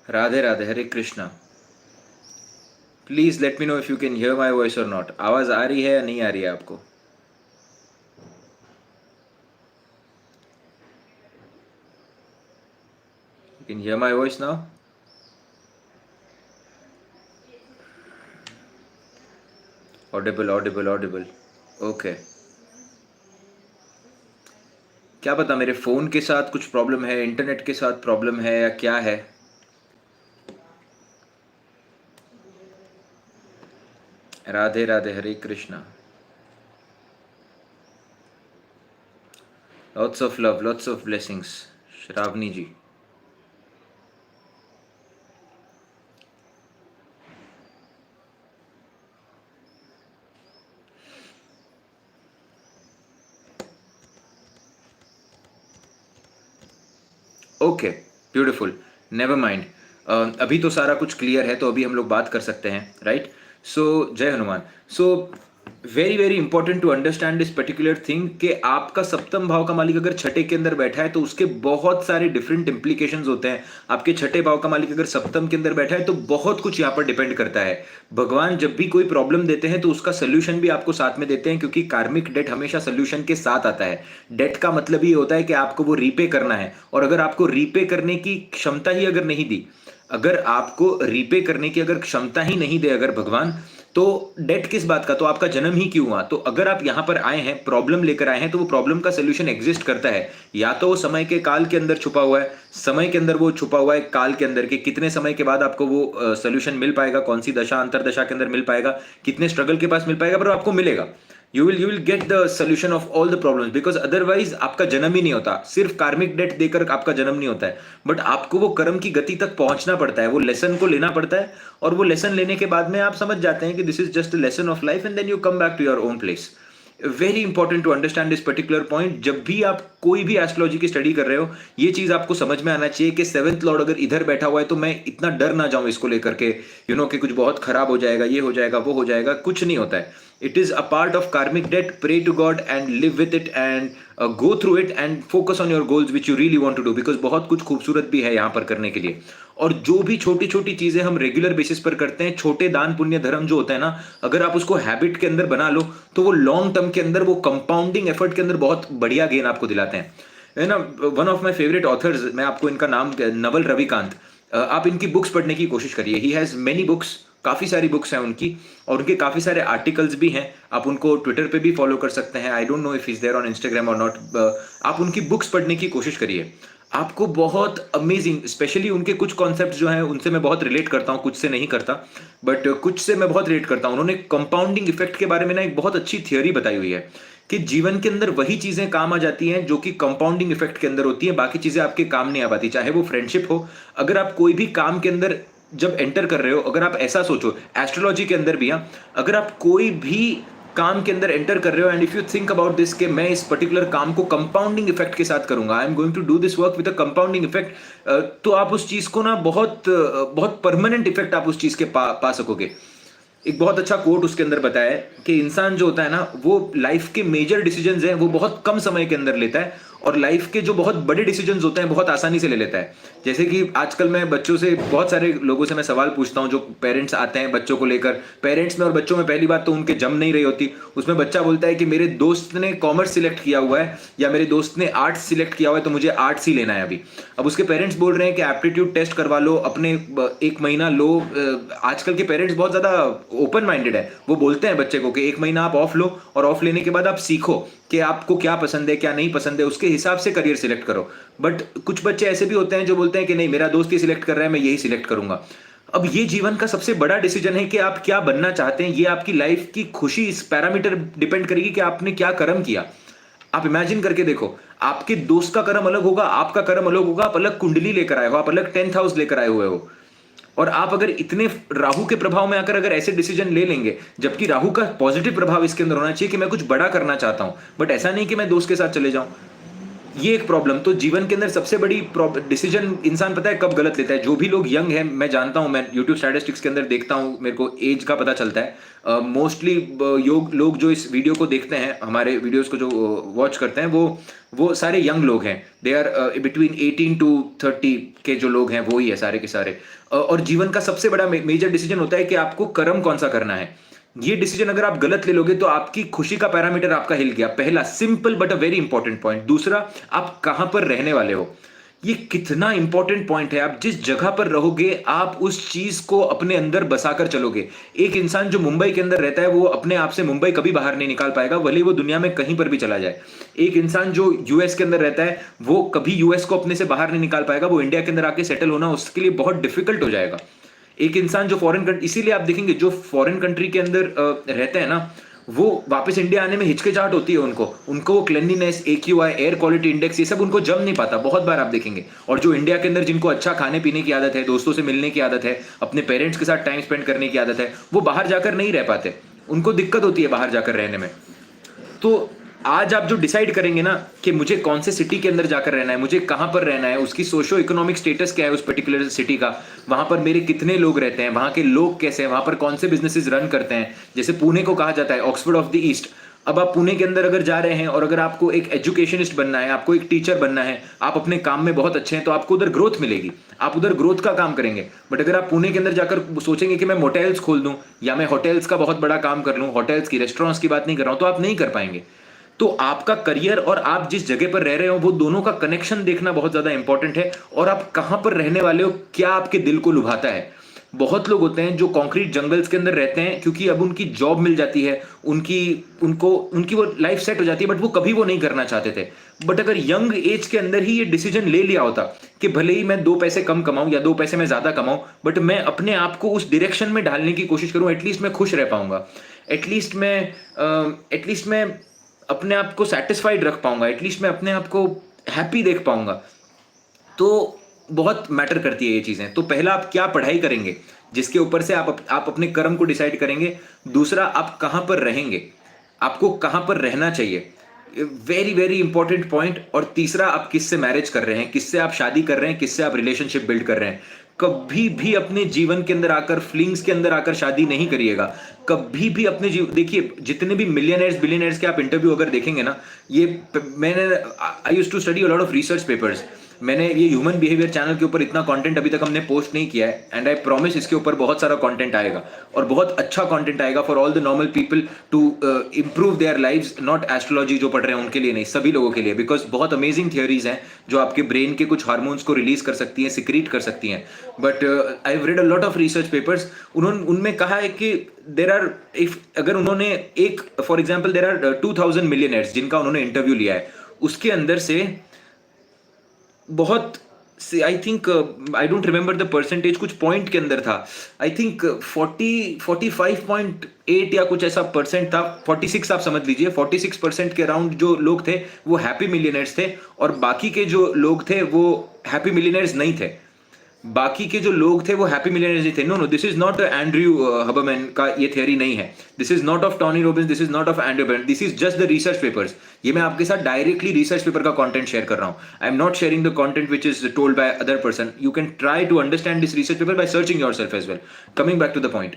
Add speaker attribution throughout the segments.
Speaker 1: Radhe Radhe, Hare Krishna. Please let me know if you can hear my voice और not. आवाज आ रही है या नहीं आ रही है आपको? You can hear my voice now? Audible Audible Audible. Okay. क्या पता मेरे फ़ोन के साथ कुछ प्रॉब्लम है, इंटरनेट के साथ प्रॉब्लम है, या क्या है। Radhe Radhe, Hare Krishna. Lots of love, lots of blessings. Shravani ji. Okay, beautiful. Never mind. अभी तो सारा कुछ क्लियर है, तो अभी हम लोग बात कर सकते हैं, राइट? सो जय Hanuman. So very very important to understand this particular thing कि आपका सप्तम भाव का मालिक अगर छठे के अंदर बैठा है तो उसके बहुत सारे डिफरेंट इंप्लीकेशंस होते हैं। आपके छठे भाव का मालिक अगर सप्तम के अंदर बैठा है तो बहुत कुछ यहाँ पर डिपेंड करता है। भगवान जब भी कोई प्रॉब्लम देते हैं तो उसका सोल्यूशन भी आपको साथ में देते हैं, क्योंकि कार्मिक डेट हमेशा सोल्यूशन के साथ आता है। डेट का मतलब ये होता है कि आपको वो रीपे करना है, और अगर आपको रीपे करने की क्षमता ही अगर नहीं दी, अगर आपको रीपे करने की अगर क्षमता ही नहीं दे अगर भगवान, तो डेट किस बात का, तो आपका जन्म ही क्यों हुआ? तो अगर आप यहां पर आए हैं, प्रॉब्लम लेकर आए हैं, तो वो प्रॉब्लम का सोल्यूशन एग्जिस्ट करता है। या तो वो समय के काल के अंदर छुपा हुआ है, समय के अंदर वो छुपा हुआ है, काल के अंदर के कितने समय के बाद आपको वो सोल्यूशन मिल पाएगा, कौन सी दशा अंतर दशा के अंदर मिल पाएगा, कितने स्ट्रगल के पास मिल पाएगा, पर वो आपको मिलेगा। You will get the solution of all the problems, because otherwise आपका जन्म ही नहीं होता। सिर्फ कार्मिक डेट देकर आपका जन्म नहीं होता है, बट आपको वो कर्म की गति तक पहुंचना पड़ता है, वो लेसन को लेना पड़ता है। और वो लेसन लेने के बाद में आप समझ जाते हैं कि this is just a lesson of life, and then you come back to your own place. Very important to understand this particular point. जब भी आप कोई भी एस्ट्रोलॉजी की स्टडी कर रहे हो, ये चीज आपको समझ में आना चाहिए कि सेवंथ लॉर्ड अगर इधर बैठा हुआ है तो मैं इतना डर ना जाऊं इसको लेकर के, कि कुछ बहुत खराब हो जाएगा, ये हो जाएगा, वो हो जाएगा। कुछ नहीं होता है। It is a part of karmic debt. Pray to God and live with it and go through it and focus on your goals which you really want to do, because बहुत कुछ खूबसूरत भी है यहाँ पर करने के लिए। और जो भी छोटी छोटी चीजें हम रेगुलर बेसिस पर करते हैं, छोटे दान पुण्य धर्म जो होता है ना, अगर आप उसको हैबिट के अंदर बना लो तो वो लॉन्ग टर्म के अंदर, वो कंपाउंडिंग एफर्ट के अंदर बहुत बढ़िया गेन आपको दिलाते हैं, है ना। One of my favourite authors, मैं आपको इनका नाम, नवल रविकांत। आप इनकी बुक्स पढ़ने की कोशिश करिए। ही हैज मेनी बुक्स, काफी सारी बुक्स हैं उनकी, और उनके काफी सारे आर्टिकल्स भी हैं। आप उनको ट्विटर पे भी फॉलो कर सकते हैं। I don't know if is there on Instagram और नॉट। आप उनकी बुक्स पढ़ने की कोशिश करिए, आपको बहुत अमेजिंग, स्पेशली उनके कुछ कॉन्सेप्ट जो हैं उनसे मैं बहुत रिलेट करता हूँ, कुछ से नहीं करता, बट कुछ से मैं बहुत रिलेट करता हूँ। उन्होंने कंपाउंडिंग इफेक्ट के बारे में ना एक बहुत अच्छी थियोरी बताई हुई है, कि जीवन के अंदर वही चीजें काम आ जाती हैं जो कि कंपाउंडिंग इफेक्ट के अंदर होती हैं, बाकी चीजें आपके काम नहीं आ पाती। चाहे वो फ्रेंडशिप हो, अगर आप कोई भी काम के अंदर जब एंटर कर रहे हो, अगर आप ऐसा सोचो, एस्ट्रोलॉजी के अंदर भी, हाँ, अगर आप कोई भी काम के अंदर एंटर कर रहे हो, and if you think about this कि मैं इस पर्टिकुलर काम को कंपाउंडिंग इफेक्ट के साथ करूंगा, I am going to do this work with a compounding effect, तो आप उस चीज को ना बहुत परमानेंट इफेक्ट आप उस चीज के पा सकोगे। एक बहुत अच्छा कोट उसके अंदर बताया है कि इंसान जो होता है ना, वो लाइफ के मेजर डिसीजंस हैं वो बहुत कम समय के अंदर लेता है, और लाइफ के जो बहुत बड़े डिसीजंस होते हैं बहुत आसानी से ले लेता है। जैसे कि आजकल मैं बच्चों से, बहुत सारे लोगों से मैं सवाल पूछता हूं, जो पेरेंट्स आते हैं बच्चों को लेकर। पेरेंट्स में और बच्चों में पहली बात तो उनके जम नहीं रही होती। उसमें बच्चा बोलता है कि मेरे दोस्त ने कॉमर्स सिलेक्ट किया हुआ है, या मेरे दोस्त ने आर्ट्स सिलेक्ट किया हुआ है, तो मुझे आर्ट्स ही लेना है अभी। अब उसके पेरेंट्स बोल रहे हैं कि एप्टीट्यूड टेस्ट करवा लो, अपने एक महीना लो। आजकल के पेरेंट्स बहुत ज्यादा ओपन माइंडेड है, वो बोलते हैं बच्चे को कि एक महीना आप ऑफ लो, और ऑफ लेने के बाद आप सीखो कि आपको क्या पसंद है क्या नहीं पसंद है, उसके हिसाब से करियर सिलेक्ट करो। बट कुछ बच्चे ऐसे भी होते हैं जो बोलते हैं कि नहीं, मेरा दोस्त ये सिलेक्ट कर रहा है, मैं यही सिलेक्ट करूंगा। अब ये जीवन का सबसे बड़ा डिसीजन है कि आप क्या बनना चाहते हैं। ये आपकी लाइफ की खुशी, इस पैरामीटर डिपेंड करेगी कि आपने क्या कर्म किया। आप इमेजिन करके देखो, आपके दोस्त का कर्म अलग होगा, आपका कर्म अलग होगा, आप अलग कुंडली लेकर आए हो, आप अलग 10th हाउस लेकर आए हुए हो, और आप अगर इतने राहु के प्रभाव में आकर अगर ऐसे डिसीजन ले लेंगे, जबकि राहु का पॉजिटिव प्रभाव इसके अंदर होना चाहिए कि मैं कुछ बड़ा करना चाहता हूं, बट ऐसा नहीं कि मैं दोस्त के साथ चले जाऊं। ये एक प्रॉब्लम। तो जीवन के अंदर सबसे बड़ी डिसीजन इंसान पता है कब गलत लेता है? जो भी लोग यंग हैं, मैं जानता हूँ, मैं यूट्यूब स्टैटिस्टिक्स के अंदर देखता हूँ, मेरे को एज का पता चलता है। मोस्टली योग लोग जो इस वीडियो को देखते हैं, हमारे वीडियोस को जो वॉच करते हैं, वो सारे यंग लोग हैं। दे आर बिटवीन 18 to 30 के जो लोग हैं वो ही है सारे के सारे। और जीवन का सबसे बड़ा मेजर डिसीजन होता है कि आपको कर्म कौन सा करना है। ये डिसीजन अगर आप गलत ले लोगे तो आपकी खुशी का पैरामीटर आपका हिल गया। पहला simple but a very important point. दूसरा, आप कहां पर रहने वाले हो। ये कितना इंपॉर्टेंट पॉइंट है। आप जिस जगह पर रहोगे आप उस चीज को अपने अंदर बसाकर चलोगे। एक इंसान जो मुंबई के अंदर रहता है वो अपने आप से मुंबई कभी बाहर नहीं निकाल पाएगा, भले वो दुनिया में कहीं पर भी चला जाए। एक इंसान जो यूएस के अंदर रहता है वो कभी यूएस को अपने से बाहर नहीं निकाल पाएगा। वो इंडिया के अंदर आके सेटल होना उसके लिए बहुत डिफिकल्ट हो जाएगा। एक इंसान जो फॉरेन कंट्री, इसीलिए आप देखेंगे जो फॉरेन कंट्री के अंदर रहते हैं ना, वो वापस इंडिया आने में हिचकिचाहट होती है उनको वो cleanliness, AQI, air quality index, ये सब उनको जम नहीं पाता, बहुत बार आप देखेंगे। और जो इंडिया के अंदर जिनको अच्छा खाने पीने की आदत है, दोस्तों से मिलने की आदत है, अपने पेरेंट्स के साथ टाइम स्पेंड करने की आदत है, वो बाहर जाकर नहीं रह पाते, उनको दिक्कत होती है बाहर जाकर रहने में। तो आज आप जो डिसाइड करेंगे ना कि मुझे कौन से सिटी के अंदर जाकर रहना है, मुझे कहां पर रहना है, उसकी सोशो इकोनॉमिक स्टेटस क्या है उस पर्टिकुलर सिटी का, वहां पर मेरे कितने लोग रहते हैं, वहां के लोग कैसे हैं, वहां पर कौन से बिजनेसेस रन करते हैं। जैसे पुणे को कहा जाता है ऑक्सफोर्ड ऑफ द ईस्ट। अब आप पुणे के अंदर अगर जा रहे हैं और अगर आपको एक एजुकेशनिस्ट बनना है, आपको एक टीचर बनना है, आप अपने काम में बहुत अच्छे हैं, तो आपको उधर ग्रोथ मिलेगी, आप उधर ग्रोथ का काम करेंगे। बट अगर आप पुणे के अंदर जाकर सोचेंगे कि मैं मोटेल्स खोल दूं या मैं होटल्स का बहुत बड़ा काम कर लूं, होटल्स की, रेस्टोरेंट्स की बात नहीं कर रहा हूं, तो आप नहीं कर पाएंगे। तो आपका करियर और आप जिस जगह पर रह रहे हो वो दोनों का कनेक्शन देखना बहुत ज्यादा इंपॉर्टेंट है। और आप कहां पर रहने वाले हो, क्या आपके दिल को लुभाता है। बहुत लोग होते हैं जो कंक्रीट जंगल्स के अंदर रहते हैं क्योंकि अब उनकी जॉब मिल जाती है, उनकी वो लाइफ सेट हो जाती है, बट वो कभी वो नहीं करना चाहते थे। बट अगर यंग एज के अंदर ही ये डिसीजन ले लिया होता कि भले ही मैं 2 पैसे कम कमाऊं या 2 पैसे मैं ज्यादा कमाऊं, बट मैं अपने आप को उस डायरेक्शन में ढालने की कोशिश करूं, एटलीस्ट मैं खुश रह पाऊंगा, एटलीस्ट मैं अपने आप को सेटिस्फाइड रख पाऊंगा, एटलीस्ट मैं अपने आप को हैप्पी देख पाऊंगा। तो बहुत मैटर करती है ये चीजें। तो पहला, आप क्या पढ़ाई करेंगे जिसके ऊपर से आप अपने कर्म को डिसाइड करेंगे। दूसरा, आप कहां पर रहेंगे, आपको कहां पर रहना चाहिए, वेरी वेरी इंपॉर्टेंट पॉइंट। और तीसरा, आप किससे मैरिज कर रहे हैं, किससे आप शादी कर रहे हैं, किससे आप रिलेशनशिप बिल्ड कर रहे हैं। कभी भी अपने जीवन के अंदर आकर, फ्लिंग्स के अंदर आकर शादी नहीं करिएगा। कभी भी अपने देखिए, जितने भी मिलियनर्स बिलियनर्स के आप इंटरव्यू अगर देखेंगे ना, ये मैंने I used to study a lot of research papers. मैंने ये ह्यूमन बिहेवियर चैनल के ऊपर इतना कंटेंट अभी तक हमने पोस्ट नहीं किया है, एंड आई प्रॉमिस इसके ऊपर बहुत सारा कंटेंट आएगा और बहुत अच्छा कंटेंट आएगा for all the normal people to improve their lives. Not astrology जो पढ़ रहे हैं उनके लिए नहीं, सभी लोगों के लिए, बिकॉज बहुत अमेजिंग थियोरीज हैं जो आपके ब्रेन के कुछ हार्मोन्स को रिलीज कर सकती हैं, सिक्रीट कर सकती हैं। But I have read a lot of research papers. उन्होंने उनमें कहा है कि देर आर, इफ अगर उन्होंने एक, for example there are 2000 millionaires जिनका उन्होंने इंटरव्यू लिया है, उसके अंदर से बहुत, I think, I don't remember the percentage, कुछ पॉइंट के अंदर था, आई थिंक 45.8 या कुछ ऐसा परसेंट था, 46 आप समझ लीजिए, 46% के अराउंड जो लोग थे वो हैप्पी मिलियनर्स थे, और बाकी के जो लोग थे वो हैप्पी मिलियनर्स नहीं थे। बाकी के जो लोग थे वो हैप्पी मिलियनर्स ही थे। No no, this is not Andrew Huberman का ये थियरी नहीं है, this is not of Tony Robbins, this is not of Andrew Bent, this is just the research papers. ये मैं आपके साथ डायरेक्टली रिसर्च पेपर का कंटेंट शेयर कर रहा हूं। I am not sharing the content which is told by other person. You can try to understand this research paper by searching yourself as well. Coming back to the point,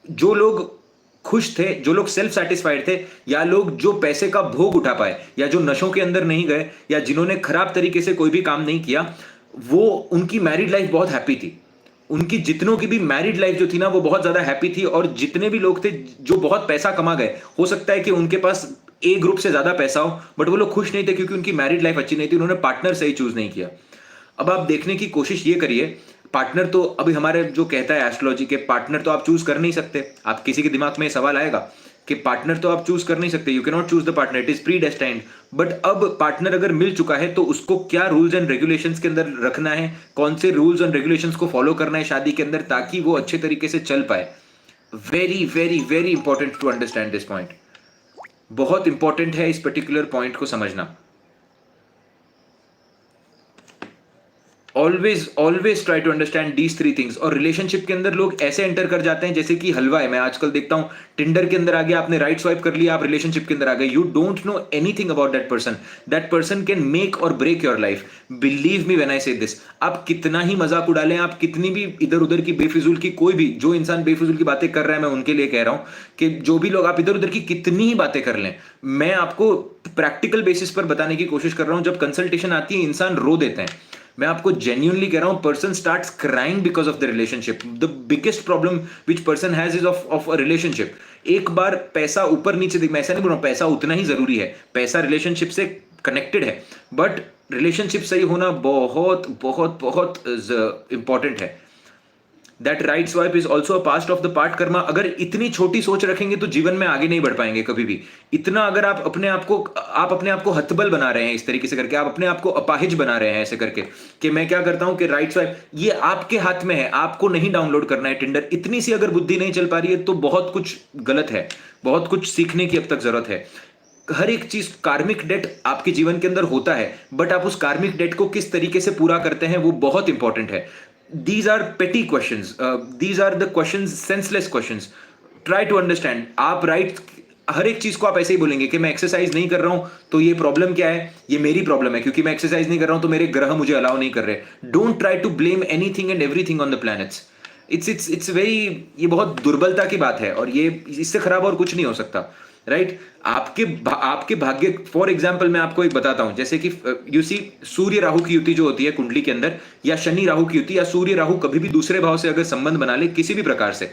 Speaker 1: जो लोग खुश थे, जो लोग self satisfied थे, या लोग जो पैसे का भोग उठा पाए, या जो नशों के अंदर नहीं गए, या जिन्होंने खराब तरीके से कोई भी काम नहीं किया, वो, उनकी मैरिड लाइफ बहुत हैप्पी थी। उनकी जितनों की भी मैरिड लाइफ जो थी ना वो बहुत ज्यादा हैप्पी थी। और जितने भी लोग थे जो बहुत पैसा कमा गए, हो सकता है कि उनके पास ए ग्रुप से ज्यादा पैसा हो, बट वो लोग खुश नहीं थे क्योंकि उनकी मैरिड लाइफ अच्छी नहीं थी, उन्होंने पार्टनर सही चूज नहीं किया। अब आप देखने की कोशिश ये करिए, पार्टनर तो अभी हमारे जो कहता है एस्ट्रोलॉजी के, पार्टनर तो आप चूज कर नहीं सकते। आप किसी के दिमाग में सवाल आएगा कि पार्टनर तो आप चूज कर नहीं सकते, you can not choose the partner, it is predestined. But अब पार्टनर अगर मिल चुका है तो उसको क्या रूल्स एंड रेगुलेशंस के अंदर रखना है, कौन से रूल्स एंड रेगुलेशंस को फॉलो करना है शादी के अंदर, ताकि वो अच्छे तरीके से चल पाए। Very very very important to understand this point. बहुत इंपॉर्टेंट है इस पर्टिकुलर पॉइंट को समझना। Always always try to understand these three things. और रिलेशनशिप के अंदर लोग ऐसे एंटर कर जाते हैं जैसे कि हलवा है। मैं आजकल देखता हूं टिंडर के अंदर आ गया, आपने राइट स्वाइप कर लिया, आप रिलेशनशिप के अंदर आ गए। You don't know anything about that person. That person can make और break your life. Believe me when I say this. आप कितना ही मजाक उड़ा लें, आप कितनी भी इधर उधर की बेफिजूल की, कोई भी जो इंसान बेफिजूल की बातें कर रहा है, मैं उनके लिए कह रहा हूं कि जो भी लोग, आप इधर उधर की कितनी ही बातें कर लें, मैं आपको प्रैक्टिकल बेसिस पर बताने की कोशिश कर रहा हूं। जब कंसल्टेशन आती है इंसान रो देते हैं। मैं आपको जेन्युइनली कह रहा हूं, person starts crying because of the relationship. The biggest problem which person has is of a relationship. एक बार पैसा ऊपर नीचे दिख, मैं ऐसा नहीं बोल रहा हूं पैसा उतना ही जरूरी है, पैसा रिलेशनशिप से कनेक्टेड है, बट रिलेशनशिप सही होना बहुत बहुत बहुत इंपॉर्टेंट है। That right swipe is also a past of the part Karma. अगर इतनी छोटी सोच रखेंगे तो जीवन में आगे नहीं बढ़ पाएंगे कभी भी। इतना अगर आप अपने आप को हतबल बना रहे हैं इस तरीके से करके, आप अपने आप को अपाहिज बना रहे हैं ऐसे करके कि मैं क्या करता हूं कि राइट स्वाइप, ये आपके हाथ में है, आपको नहीं डाउनलोड करना है टिंडर। इतनी सी अगर बुद्धि नहीं चल पा रही है तो बहुत कुछ गलत है, बहुत कुछ सीखने की अब तक जरूरत है। हर एक चीज, कार्मिक डेट आपके जीवन के अंदर होता है, बट आप उस कार्मिक डेट को किस तरीके से पूरा करते हैं वो बहुत इंपॉर्टेंट है। These are petty questions, these are the questions, senseless questions. Try to understand. आप राइट, हर एक चीज को आप ऐसे ही बोलेंगे कि मैं एक्सरसाइज नहीं कर रहा हूं तो ये प्रॉब्लम क्या है, ये मेरी प्रॉब्लम है, क्योंकि मैं एक्सरसाइज नहीं कर रहा हूं तो मेरे ग्रह मुझे अलाउ नहीं कर रहे। Don't try to blame anything and everything on the planets. It's very, ये बहुत दुर्बलता की बात है और ये इससे खराब और कुछ नहीं हो सकता, राइट? आपके भाग्य, फॉर एग्जाम्पल मैं आपको एक बताता हूं, जैसे कि यू सी, सूर्य राहु की युति जो होती है कुंडली के अंदर, या शनि राहु की युति, या सूर्य राहु कभी भी दूसरे भाव से अगर संबंध बना ले किसी भी प्रकार से,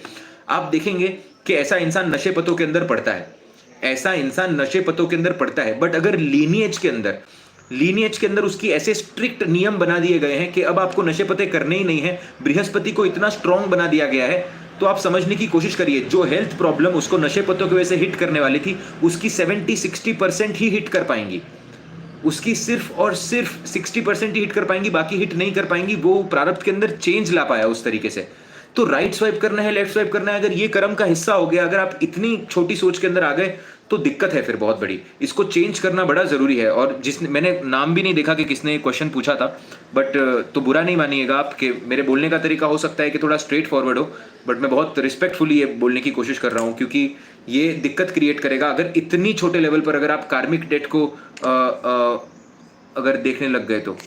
Speaker 1: आप देखेंगे कि ऐसा इंसान नशे पतों के अंदर पड़ता है, ऐसा इंसान नशे पतों के अंदर पड़ता है। बट अगर लीनिएज के अंदर उसकी ऐसे स्ट्रिक्ट नियम बना दिए गए हैं कि अब आपको नशे पते करने ही नहीं है, बृहस्पति को इतना स्ट्रांग बना दिया गया है, तो आप समझने की कोशिश करिए, जो हेल्थ प्रॉब्लम उसको नशे पतों की वजह से हिट करने वाली थी, उसकी 70-60% ही हिट कर पाएंगी। उसकी सिर्फ और सिर्फ 60% ही हिट कर पाएंगी, बाकी हिट नहीं कर पाएंगी। वो प्रारब्ध के अंदर चेंज ला पाया उस तरीके से। तो राइट स्वाइप करना है, लेफ्ट स्वाइप करना है, अगर ये कर्म का हिस्सा हो गया, अगर आप इतनी छोटी सोच के अंदर आ गए तो दिक्कत है फिर बहुत बड़ी। इसको चेंज करना बड़ा जरूरी है। और जिसने, मैंने नाम भी नहीं देखा कि किसने क्वेश्चन पूछा था, बट तो बुरा नहीं मानिएगा आप कि मेरे बोलने का तरीका हो सकता है कि थोड़ा स्ट्रेट फॉरवर्ड हो, बट मैं बहुत रिस्पेक्टफुली ये बोलने की कोशिश कर रहा हूँ, क्योंकि ये दिक्कत क्रिएट करेगा अगर इतनी छोटे लेवल पर अगर आप कार्मिक डेट को अगर देखने लग गए तो।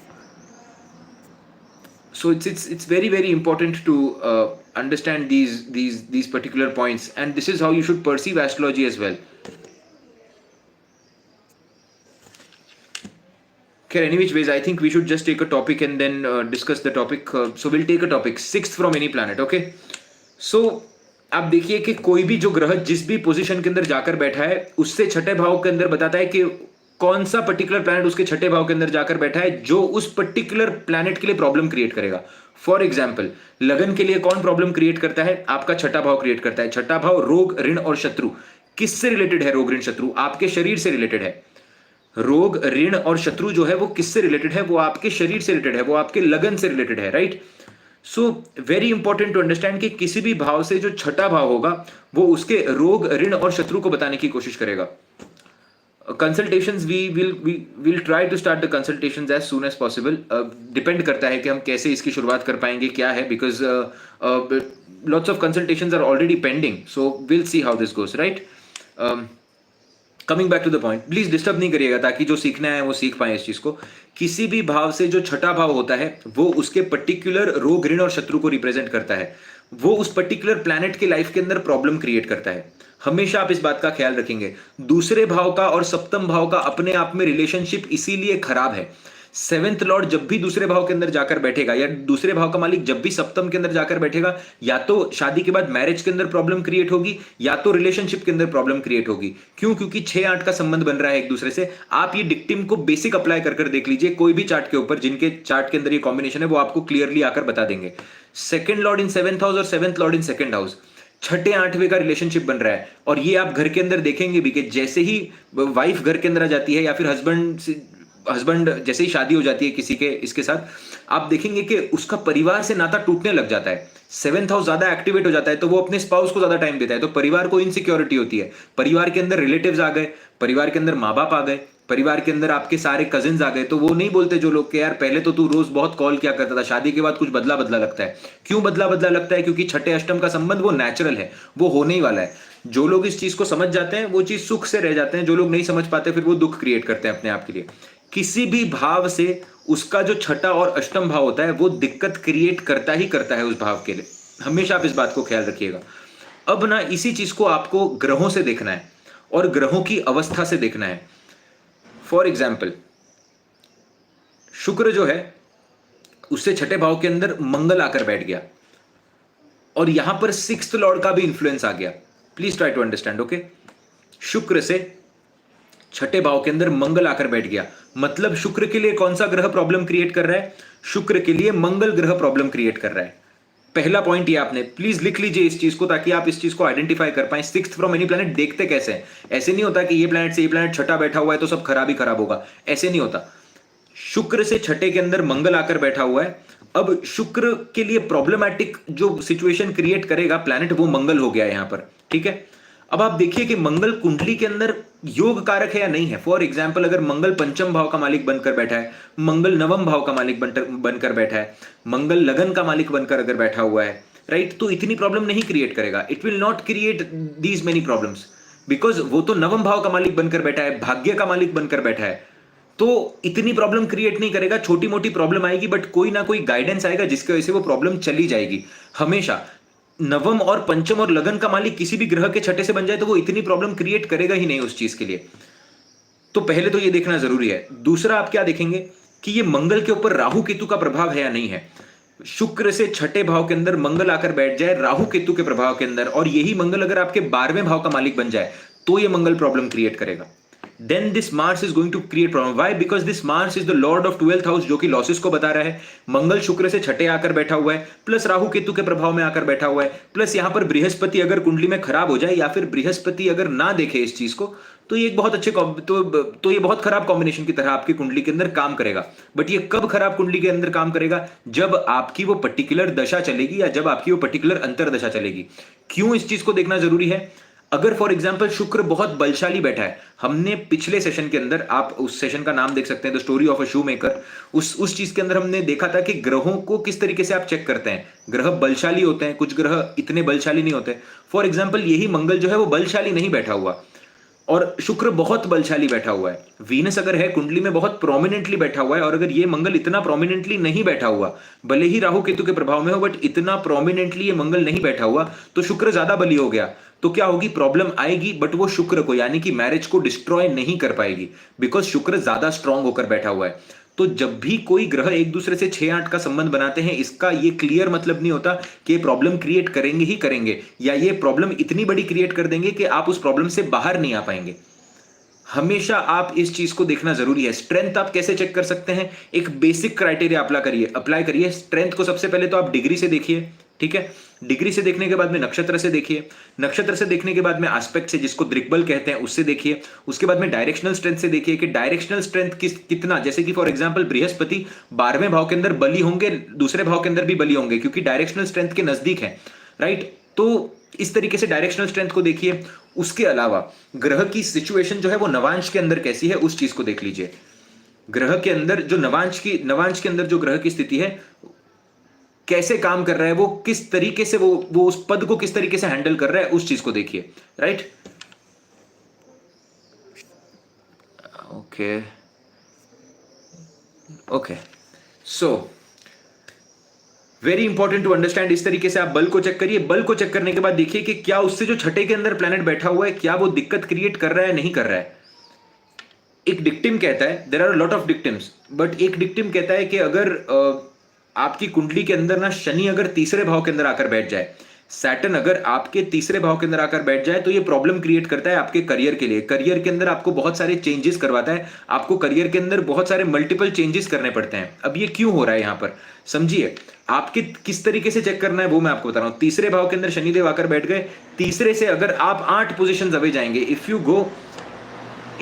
Speaker 1: So it's very very important to understand these particular points, and this is how you should perceive astrology as well. Okay, any which ways, I think we should just take a topic and then discuss the topic. So we'll take a topic, sixth from any planet. Okay, so आप देखिए कि कोई भी जो ग्रह जिस भी position के अंदर जाकर बैठा है, उससे छठे भाव के अंदर बताता है कि कौन सा पर्टिकुलर प्लैनेट उसके छठे भाव के अंदर जाकर बैठा है जो उस पर्टिकुलर प्लैनेट के लिए प्रॉब्लम क्रिएट करेगा। फॉर एग्जाम्पल, लगन के लिए कौन प्रॉब्लम क्रिएट करता है? आपका छठा भाव क्रिएट करता है। छठा भाव रोग, ऋण और शत्रु। किससे रिलेटेड है रोग, ऋण, शत्रु? आपके शरीर से रिलेटेड है। रोग, ऋण और शत्रु जो है वो किससे रिलेटेड है? वो आपके शरीर से रिलेटेड है, वो आपके लगन से रिलेटेड है, right? So very important to understand कि किसी भी भाव से जो छठा भाव होगा वो उसके रोग, ऋण और शत्रु को बताने की कोशिश करेगा। Consultations, we'll try to start the consultations as soon as possible. Depend करता है कि हम कैसे इसकी शुरुआत कर पाएंगे, क्या है, because lots of consultations are already pending, so we'll see how this goes, right? Coming back to the point, please disturb नहीं करिएगा ताकि जो सीखना है वो सीख पाए इस चीज को। किसी भी भाव से जो छठा भाव होता है वो उसके पर्टिकुलर रोग, ऋण और शत्रु को रिप्रेजेंट करता है। वो उस पर्टिकुलर प्लैनेट के लाइफ के अंदर प्रॉब्लम क्रिएट करता है। हमेशा आप इस बात का ख्याल रखेंगे। दूसरे भाव का और सप्तम भाव का अपने आप में रिलेशनशिप इसीलिए खराब है। सेवेंथ लॉर्ड जब भी दूसरे भाव के अंदर जाकर बैठेगा, या दूसरे भाव का मालिक जब भी सप्तम के अंदर जाकर बैठेगा, या तो शादी के बाद मैरिज के अंदर प्रॉब्लम क्रिएट होगी, या तो रिलेशनशिप के अंदर प्रॉब्लम क्रिएट होगी। क्यों? क्योंकि 6-8 का संबंध बन रहा है एक दूसरे से। आप ये डिक्टिम को बेसिक अप्लाई कर देख लीजिए कोई भी चार्ट के ऊपर, जिनके चार्ट के अंदर ये कॉम्बिनेशन है वो आपको क्लियरली आकर बता देंगे। Second lord in seventh house और seventh lord in second house, छठे आठवें का रिलेशनशिप बन रहा है। और ये आप घर के अंदर देखेंगे भी कि जैसे ही वाइफ घर के अंदर आ जाती है, या फिर हस्बैंड जैसे ही शादी हो जाती है किसी के इसके साथ, आप देखेंगे कि उसका परिवार से नाता टूटने लग जाता है। सेवेंथ हाउस ज्यादा एक्टिवेट हो जाता है तो वो अपने स्पाउस को ज्यादा टाइम देता है, तो परिवार को इनसिक्योरिटी होती है। परिवार के अंदर रिलेटिव्स आ गए, परिवार के अंदर माँ बाप आ गए, परिवार के अंदर आपके सारे कजिन्स आ गए, तो वो नहीं बोलते जो लोग कि यार पहले तो तू रोज बहुत कॉल किया करता था, शादी के बाद कुछ बदला बदला लगता है। क्यों बदला बदला लगता है? क्योंकि छठे अष्टम का संबंध वो नेचुरल है, वो होने ही वाला है। जो लोग इस चीज को समझ जाते हैं वो चीज सुख से रह जाते हैं, जो लोग नहीं समझ पाते फिर वो दुख क्रिएट करते हैं अपने आप के लिए। किसी भी भाव से उसका जो छठा और अष्टम भाव होता है वो दिक्कत क्रिएट करता ही करता है उस भाव के लिए। हमेशा आप इस बात को ख्याल रखिएगा। अब ना इसी चीज को आपको ग्रहों से देखना है और ग्रहों की अवस्था से देखना है। फॉर एग्जाम्पल, शुक्र जो है उससे छठे भाव के अंदर मंगल आकर बैठ गया और यहां पर सिक्स्थ लॉर्ड का भी इंफ्लुएंस आ गया। Please try to understand, okay. शुक्र से छठे भाव के अंदर मंगल आकर बैठ गया, मतलब शुक्र के लिए कौन सा ग्रह प्रॉब्लम क्रिएट कर रहा है? शुक्र के लिए मंगल ग्रह प्रॉब्लम क्रिएट कर रहा है। पहला पॉइंट ये आपने प्लीज लिख लीजिए इस चीज को, ताकि आप इस चीज को आइडेंटिफाई कर पाए। सिक्स्थ फ्रॉम एनी प्लैनेट देखते कैसे हैं? ऐसे नहीं होता कि ये प्लैनेट से ये प्लैनेट छठा बैठा हुआ है तो सब खराब ही खराब होगा, ऐसे नहीं होता। शुक्र से छठे के अंदर मंगल आकर बैठा हुआ है। अब शुक्र के लिए प्रॉब्लमैटिक जो सिचुएशन क्रिएट करेगा प्लैनेट, वो मंगल हो गया यहां पर, ठीक है। अब आप देखिए कि मंगल कुंडली के अंदर योग कारक है या नहीं है। फॉर एग्जाम्पल, अगर मंगल पंचम भाव का मालिक बनकर बैठा है, मंगल नवम भाव का मालिक बनकर बैठा है, मंगल लगन का मालिक बनकर अगर बैठा हुआ है, राइट, तो इतनी प्रॉब्लम नहीं क्रिएट करेगा। It will not create these many problems, because वो तो नवम भाव का मालिक बनकर बैठा है, भाग्य का मालिक बनकर बैठा है, तो इतनी प्रॉब्लम क्रिएट नहीं करेगा। छोटी मोटी प्रॉब्लम आएगी बट कोई ना कोई गाइडेंस आएगा जिसकी वजह से वो प्रॉब्लम चली जाएगी। हमेशा नवम और पंचम और लगन का मालिक किसी भी ग्रह के छठे से बन जाए तो वो इतनी प्रॉब्लम क्रिएट करेगा ही नहीं उस चीज के लिए। तो पहले तो ये देखना जरूरी है। दूसरा, आप क्या देखेंगे कि ये मंगल के ऊपर राहु केतु का प्रभाव है या नहीं है। शुक्र से छठे भाव के अंदर मंगल आकर बैठ जाए राहु केतु के प्रभाव के अंदर, और यही मंगल अगर आपके 12वें भाव का मालिक बन जाए तो ये मंगल प्रॉब्लम क्रिएट करेगा। then this Mars is going to create problem. Why? Because this Mars is the lord of 12th house, जो कि लॉसेस को बता रहा है। मंगल शुक्र से छठे आकर बैठा हुआ है, प्लस राहु केतु के प्रभाव में आकर बैठा हुआ है, प्लस यहां पर बृहस्पति अगर कुंडली में खराब हो जाए या फिर बृहस्पति अगर ना देखे इस चीज को, तो ये एक बहुत अच्छे तो ये बहुत खराब कॉम्बिनेशन की तरह आपकी कुंडली के अंदर काम करेगा। बट ये कब खराब कुंडली के अंदर काम करेगा? जब आपकी वो पर्टिकुलर दशा चलेगी या जब आपकी वो पर्टिकुलर अंतरदशा चलेगी। क्यों इस चीज को देखना जरूरी है? अगर फॉर एग्जाम्पल शुक्र बहुत बलशाली बैठा है, हमने पिछले सेशन के अंदर, आप उस सेशन का नाम देख सकते हैं, the story of a shoe maker, उस चीज के अंदर हमने देखा था कि ग्रहों को किस तरीके से आप चेक करते हैं। ग्रह बलशाली होते हैं, कुछ ग्रह इतने बलशाली नहीं होते। फॉर एग्जाम्पल यही मंगल जो है वो बलशाली नहीं बैठा हुआ और शुक्र बहुत बलशाली बैठा हुआ है। वीनस अगर है कुंडली में बहुत प्रोमिनेंटली बैठा हुआ है, और अगर ये मंगल इतना प्रोमिनेंटली नहीं बैठा हुआ, भले ही राहु केतु के प्रभाव में हो बट इतना प्रोमिनेंटली ये मंगल नहीं बैठा हुआ, तो शुक्र ज्यादा बली हो गया। तो क्या होगी? प्रॉब्लम आएगी, बट वो शुक्र को यानी कि मैरिज को डिस्ट्रॉय नहीं कर पाएगी, बिकॉज शुक्र ज्यादा स्ट्रांग होकर बैठा हुआ है। तो जब भी कोई ग्रह एक दूसरे से 6-8 का संबंध बनाते हैं, इसका ये क्लियर मतलब नहीं होता कि ये प्रॉब्लम क्रिएट करेंगे ही करेंगे, या ये प्रॉब्लम इतनी बड़ी क्रिएट कर देंगे कि आप उस प्रॉब्लम से बाहर नहीं आ पाएंगे। हमेशा आप इस चीज को देखना जरूरी है। स्ट्रेंथ आप कैसे चेक कर सकते हैं? एक बेसिक क्राइटेरिया अप्लाई करिए। स्ट्रेंथ को सबसे पहले तो आप डिग्री से देखिए, ठीक है। डिग्री से देखने के बाद में नक्षत्र से देखिए, नक्षत्र से देखने के बाद में एस्पेक्ट से, जिसको दृक्बल कहते हैं, उससे देखिए। उसके बाद में डायरेक्शनल स्ट्रेंथ से देखिए कि डायरेक्शनल स्ट्रेंथ कितना, जैसे कि फॉर एग्जांपल बृहस्पति 12वें भाव के अंदर बली होंगे, दूसरे भाव के अंदर भी बली होंगे, क्योंकि डायरेक्शनल स्ट्रेंथ के नजदीक है, राइट। तो इस तरीके से डायरेक्शनल स्ट्रेंथ को देखिए। उसके अलावा ग्रह की सिचुएशन जो है वो नवांश के अंदर कैसी है, उस चीज को देख लीजिए। ग्रह के अंदर जो नवांश के अंदर जो ग्रह की स्थिति है कैसे काम कर रहा है, वो किस तरीके से वो उस पद को किस तरीके से हैंडल कर रहा है, उस चीज को देखिए, right. Okay so very important to understand. इस तरीके से आप बल को चेक करिए। बल को चेक करने के बाद देखिए कि क्या उससे जो छठे के अंदर प्लैनेट बैठा हुआ है, क्या वो दिक्कत क्रिएट कर रहा है, नहीं कर रहा है। एक डिक्टिम कहता है, there are lot of dictums, but एक डिक्टिम कहता है कि अगर आपकी कुंडली के अंदर ना शनि अगर तीसरे भाव के अंदर आकर बैठ जाए, सैटर्न अगर आपके तीसरे भाव के अंदर आकर बैठ जाए, तो ये प्रॉब्लम क्रिएट करता है आपके करियर के लिए। करियर के अंदर आपको बहुत सारे चेंजेस करवाता है, आपको करियर के अंदर बहुत सारे मल्टीपल चेंजेस करने पड़ते हैं। अब ये क्यों हो रहा है यहां पर समझिए। आपके किस तरीके से चेक करना है वो मैं आपको बता रहा हूं। तीसरे भाव के अंदर शनिदेव आकर बैठ गए, तीसरे से अगर आप 8 पोजिशन अवे जाएंगे, if you go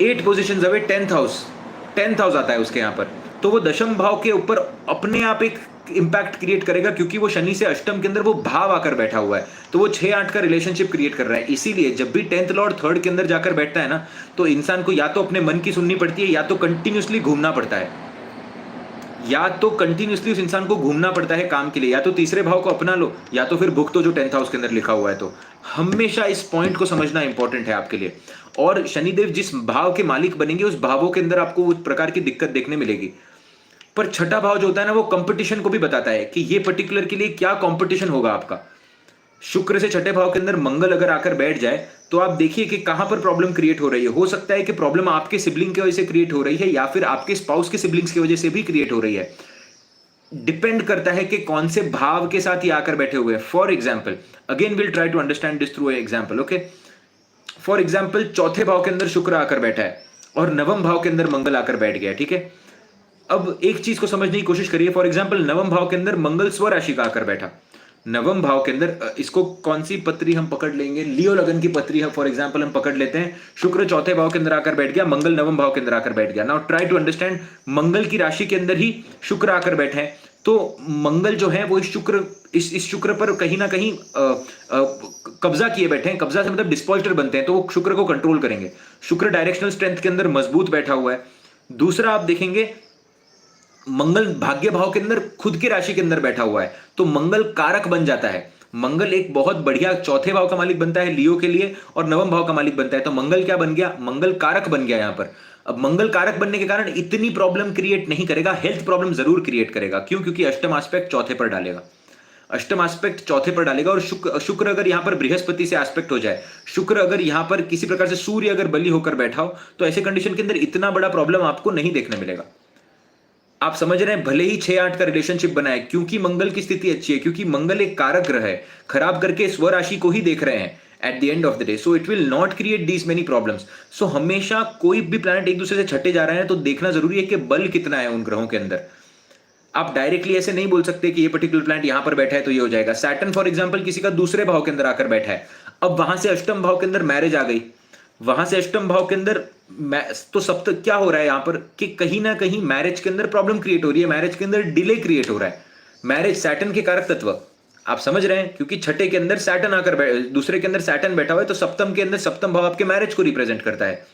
Speaker 1: 8 position away, 10th house आता है उसके यहां पर, तो वो दशम भाव के ऊपर अपने आप इंपैक्ट क्रिएट करेगा, क्योंकि वो शनि से अष्टम के अंदर वो भाव आकर बैठा हुआ है, तो वो 6-8 का रिलेशनशिप क्रिएट कर रहा है। इसीलिए जब भी 10th लॉर्ड 3rd के अंदर जाकर बैठता है ना, तो इंसान को या तो अपने मन की सुननी पड़ती है, या तो कंटिन्यूसली घूमना पड़ता है, या तो कंटिन्यूसली उस इंसान को घूमना पड़ता है काम के लिए, या तो तीसरे भाव को अपना लो, या तो फिर भुगतो जो 10th हाउस के अंदर लिखा हुआ है। तो हमेशा इस पॉइंट को समझना इंपॉर्टेंट है आपके लिए। और शनिदेव जिस भाव के मालिक बनेंगे, उस भावों के अंदर आपको उस प्रकार की दिक्कत देखने मिलेगी। पर छठा भाव जो होता है ना, वो कंपटीशन को भी बताता है कि ये पर्टिकुलर के लिए क्या कंपटीशन होगा आपका। शुक्र से छठे भाव के अंदर मंगल अगर आकर बैठ जाए, तो आप देखिए कि कहां पर प्रॉब्लम क्रिएट हो रही है। हो सकता है कि प्रॉब्लम आपके सिबलिंग की वजह से क्रिएट हो रही है, या फिर आपके स्पाउस के सिबलिंग्स की वजह से भी क्रिएट हो रही है। डिपेंड करता है कि कौन से भाव के साथ ये आकर बैठे हुए हैं। For example, again will try to understand this through example, okay. For example, चौथे भाव के अंदर शुक्र आकर बैठा है और नवम भाव के अंदर मंगल आकर बैठ गया, ठीक है। अब एक चीज को समझने की कोशिश करिए। फॉर एग्जाम्पल, नवम भाव के अंदर मंगल स्वराशि का आकर बैठा। नवम भाव के अंदर इसको कौन सी पत्री हम पकड़ लेंगे, लियो लगन की पत्री है फॉर एग्जाम्पल हम पकड़ लेते हैं। शुक्र चौथे भाव के अंदर आकर बैठ गया, मंगल नवम भाव के अंदर आकर बैठ गया। नाउ ट्राई टू अंडरस्टैंड, मंगल की राशि के अंदर ही शुक्र आकर बैठे हैं, तो मंगल जो है वो इस शुक्र पर कहीं ना कहीं कब्जा किए बैठे हैं। कब्जा से मतलब डिस्पॉजिटर बनते हैं, तो वो शुक्र को कंट्रोल करेंगे। शुक्र डायरेक्शनल स्ट्रेंथ के अंदर मजबूत बैठा हुआ है। दूसरा आप देखेंगे, मंगल भाग्य भाव के अंदर खुद की राशि के अंदर बैठा हुआ है, तो मंगल कारक बन जाता है। मंगल एक बहुत बढ़िया चौथे भाव का मालिक बनता है लियो के लिए, और नवम भाव का मालिक बनता है। तो मंगल क्या बन गया, मंगल कारक बन गया यहां पर। अब मंगल कारक बनने के कारण इतनी प्रॉब्लम क्रिएट नहीं करेगा, हेल्थ प्रॉब्लम जरूर क्रिएट करेगा। क्यों? क्योंकि अष्टम एस्पेक्ट चौथे पर डालेगा। अष्टम एस्पेक्ट चौथे पर डालेगा, और शुक्र अगर यहां पर बृहस्पति से एस्पेक्ट हो जाए, शुक्र अगर यहां पर किसी प्रकार से सूर्य अगर बली होकर बैठा हो, तो ऐसे कंडीशन के अंदर इतना बड़ा प्रॉब्लम आपको नहीं देखने मिलेगा। आप समझ रहे हैं, भले ही 6-8 का रिलेशनशिप बना है, क्योंकि मंगल की स्थिति अच्छी है, क्योंकि मंगल एक कारक ग्रह है, खराब करके स्वराशि को ही देख रहे हैं at the end of the day. So it will not create these many problems. So हमेशा कोई भी प्लैनेट एक दूसरे से छटे जा रहे हैं, तो देखना जरूरी है कि बल कितना है उन ग्रहों के अंदर। आप डायरेक्टली ऐसे नहीं बोल सकते कि ये पर्टिकुलर प्लैनेट यहां पर बैठा है तो ये हो जाएगा। सैटर्न फॉर एग्जांपल किसी का दूसरे भाव के अंदर आकर बैठा है, अब वहां से अष्टम भाव के अंदर मैरिज आ गई, वहां से अष्टम भाव के अंदर तो सप्तम क्या हो रहा है यहां पर कि कहीं ना कहीं मैरिज के अंदर प्रॉब्लम क्रिएट हो रही है, मैरिज के अंदर डिले क्रिएट हो रहा है। मैरिज सैटर्न के कारक तत्व, आप समझ रहे हैं, क्योंकि छठे के अंदर सैटर्न आकर दूसरे के अंदर सैटर्न बैठा हुआ है, तो सप्तम के अंदर सप्तम भाव आपके मैरिज को रिप्रेजेंट करता है।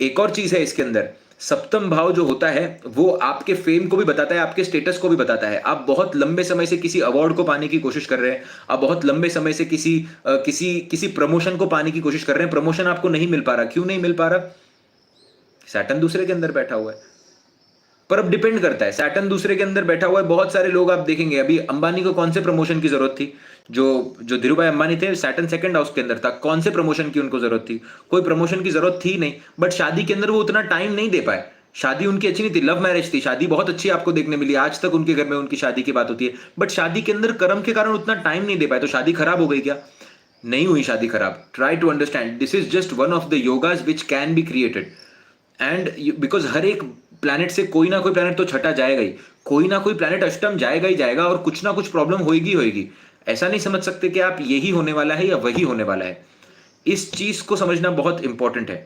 Speaker 1: एक और चीज है इसके अंदर, सप्तम भाव जो होता है वो आपके फेम को भी बताता है, आपके स्टेटस को भी बताता है। आप बहुत लंबे समय से किसी अवार्ड को पाने की कोशिश कर रहे हैं, आप बहुत लंबे समय से किसी प्रमोशन को पाने की कोशिश कर रहे हैं, प्रमोशन आपको नहीं मिल पा रहा। क्यों नहीं मिल पा रहा? सैटर्न दूसरे के अंदर बैठा हुआ है। पर अब डिपेंड करता है, सैटर्न दूसरे के अंदर बैठा हुआ है। बहुत सारे लोग आप देखेंगे, अभी अंबानी को कौन से प्रमोशन की जरूरत थी, जो धीरूभाई अंबानी थे, सैटर्न सेकंड हाउस के अंदर था, कौन से प्रमोशन की उनको जरूरत थी? कोई प्रमोशन की जरूरत थी नहीं। बट शादी के अंदर वो उतना टाइम नहीं दे पाए। शादी उनकी अच्छी नहीं थी, लव मैरिज थी, शादी बहुत अच्छी आपको देखने मिली, आज तक उनके घर में उनकी शादी की बात होती है, बट शादी के अंदर कर्म के कारण उतना टाइम नहीं दे पाए, तो शादी खराब हो गई क्या? नहीं हुई शादी खराब। Try to understand, this is just one of the yogas which can be created. And because हर एक प्लैनेट से कोई ना कोई प्लैनेट तो छटा जाएगा ही, कोई ना कोई प्लैनेट अष्टम जाएगा ही जाएगा, और कुछ ना कुछ प्रॉब्लम होगी होगी। ऐसा नहीं समझ सकते कि आप यही होने वाला है या वही होने वाला है। इस चीज को समझना बहुत इंपॉर्टेंट है।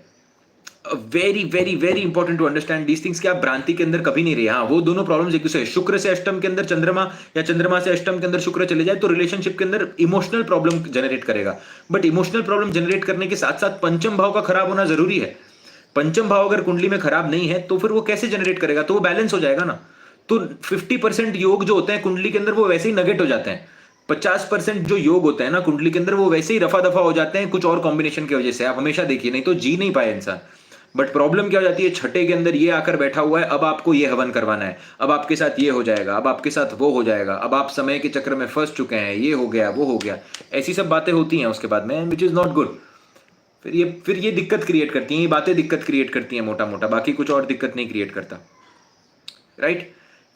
Speaker 1: Very very very important to understand these things कि आप भ्रांति के अंदर कभी नहीं रहे। हाँ, वो दोनों प्रॉब्लम्स एक दूसरे, शुक्र से अष्टम के अंदर चंद्रमा, या चंद्रमा से अष्टम के अंदर शुक्र चले जाए, तो रिलेशनशिप के अंदर इमोशनल प्रॉब्लम जनरेट करेगा। बट इमोशनल प्रॉब्लम जनरेट करने के साथ साथ पंचम भाव का खराब होना जरूरी है। पंचम भाव अगर कुंडली में खराब नहीं है, तो फिर वो कैसे जनरेट करेगा? तो वो बैलेंस हो जाएगा ना। तो 50% योग जो होते हैं कुंडली के अंदर, वो वैसे ही नगेट हो जाते हैं। 50% जो योग होते हैं ना कुंडली के अंदर, वो वैसे ही रफा दफा हो जाते हैं कुछ और कॉम्बिनेशन की वजह से। आप हमेशा देखिए, नहीं तो जी नहीं पाए इंसान। बट प्रॉब्लम क्या हो जाती है, छठे के अंदर ये आकर बैठा हुआ है, अब आपको ये हवन करवाना है, अब आपके साथ ये हो जाएगा, अब आपके साथ वो हो जाएगा, अब आप समय के चक्र में फंस चुके हैं, ये हो गया वो हो गया, ऐसी सब बातें होती हैं उसके बाद में, विच इज नॉट गुड। फिर ये दिक्कत क्रिएट करती हैं, ये बातें दिक्कत क्रिएट करती हैं मोटा मोटा, बाकी कुछ और दिक्कत नहीं क्रिएट करता। Right?